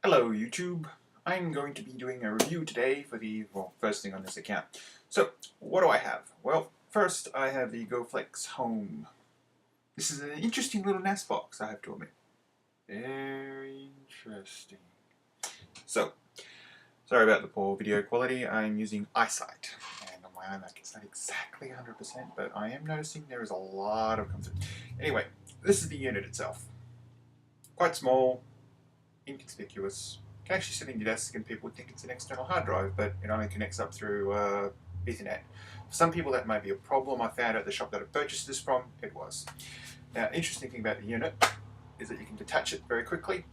Hello YouTube, I'm going to be doing a review today for the, first thing on this account. So, what do I have? Well, first I have the GoFlex Home. This is an interesting little NAS box, I have to admit. Very interesting. So, sorry about the poor video quality, I'm using iSight. And on my iMac it's not exactly 100%, but I am noticing there is a lot of comfort. Anyway, this is the unit itself. Quite small, inconspicuous. It can actually sit in your desk and people would think it's an external hard drive, but it only connects up through Ethernet. For some people that might be a problem. I found at the shop that I purchased this from, it was. Now, interesting thing about the unit is that you can detach it very quickly.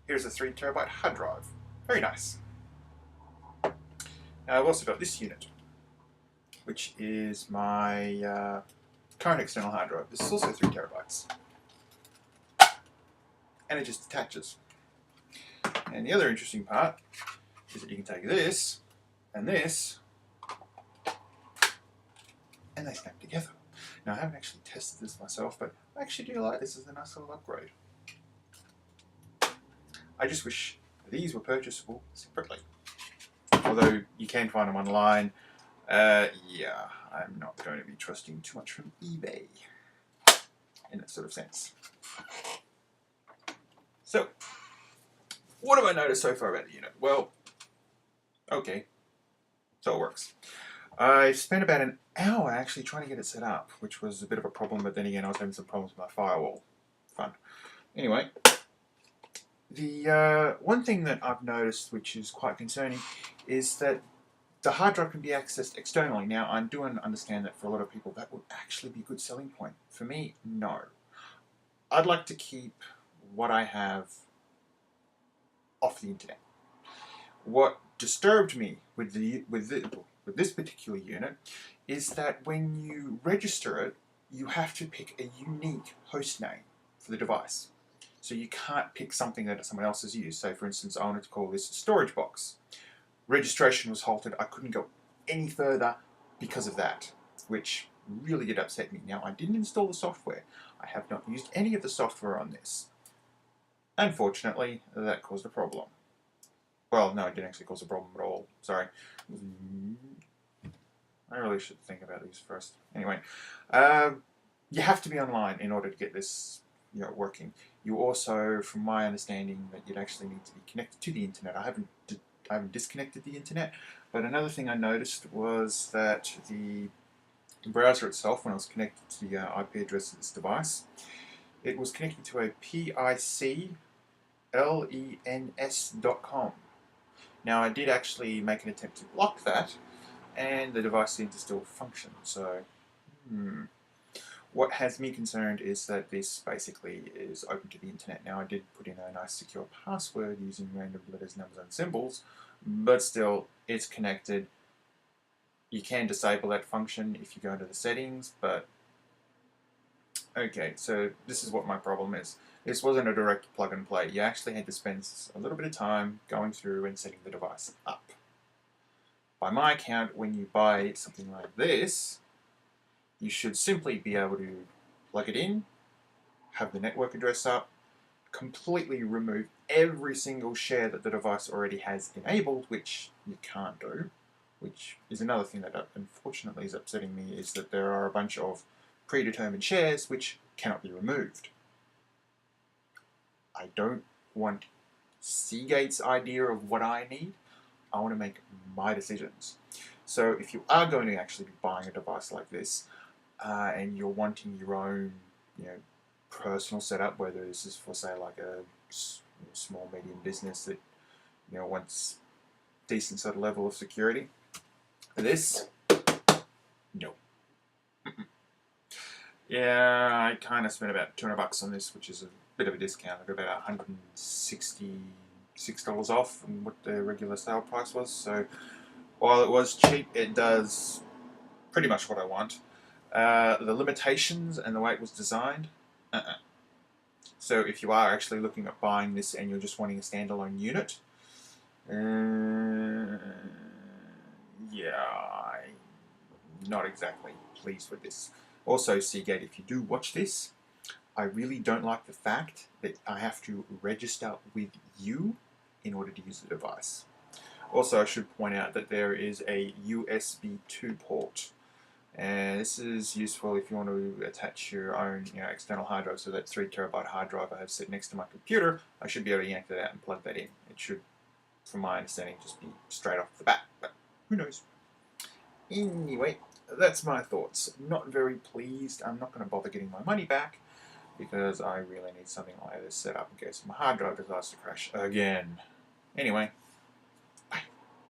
Here's a 3TB hard drive. Very nice. Now, I've also got this unit, which is my current external hard drive. This is also 3TB. And it just detaches. And the other interesting part is that you can take this, and they snap together. Now I haven't actually tested this myself, but I actually do like this as a nice little upgrade. I just wish these were purchasable separately. Although you can find them online. Yeah, I'm not going to be trusting too much from eBay in that sort of sense. So, what have I noticed so far about the unit? Well, okay, so it works. I spent about an hour actually trying to get it set up, which was a bit of a problem, but then again I was having some problems with my firewall. Fun. Anyway, the one thing that I've noticed which is quite concerning is that the hard drive can be accessed externally. Now, I do understand that for a lot of people that would actually be a good selling point. For me, no. I'd like to keep what I have off the internet. What disturbed me with this particular unit is that when you register it, you have to pick a unique host name for the device. So you can't pick something that someone else has used. So for instance, I wanted to call this a storage box. Registration was halted. I couldn't go any further because of that, which really did upset me. Now, I didn't install the software. I have not used any of the software on this. Unfortunately, that caused a problem. Well, no, it didn't actually cause a problem at all. Sorry. I really should think about these first. Anyway, you have to be online in order to get this working. You also, from my understanding, that you'd actually need to be connected to the internet. I haven't disconnected the internet, but another thing I noticed was that the browser itself, when I was connected to the IP address of this device, it was connected to a piclens.com. Now, I did actually make an attempt to block that, and the device seemed to still function. So, what has me concerned is that this basically is open to the internet. Now, I did put in a nice secure password using random letters, numbers, and symbols, but still, it's connected. You can disable that function if you go into the settings, but okay, so this is what my problem is. This wasn't a direct plug and play. You actually had to spend a little bit of time going through and setting the device up. By my account, when you buy something like this, you should simply be able to plug it in, have the network address up, completely remove every single share that the device already has enabled, which you can't do, which is another thing that unfortunately is upsetting me, is that there are a bunch of predetermined shares which cannot be removed. I don't want Seagate's idea of what I need. I want to make my decisions. So if you are going to actually be buying a device like this, and you're wanting your own, personal setup, whether this is for, say, like a small, medium business that, wants decent sort of level of security, this, no. Yeah, I kind of spent about $200 on this, which is a bit of a discount. I got about $166 off from what the regular sale price was. So while it was cheap, it does pretty much what I want. The limitations and the way it was designed, So if you are actually looking at buying this and you're just wanting a standalone unit, yeah, I'm not exactly pleased with this. Also, Seagate, if you do watch this, I really don't like the fact that I have to register with you in order to use the device. Also, I should point out that there is a USB 2 port, and this is useful if you want to attach your own external hard drive. So that 3 TB hard drive I have sitting next to my computer, I should be able to yank that out and plug that in. It should, from my understanding, just be straight off the bat, but who knows. Anyway, that's my thoughts. Not very pleased. I'm not going to bother getting my money back because I really need something like this set up in case my hard drive decides to crash again. Anyway,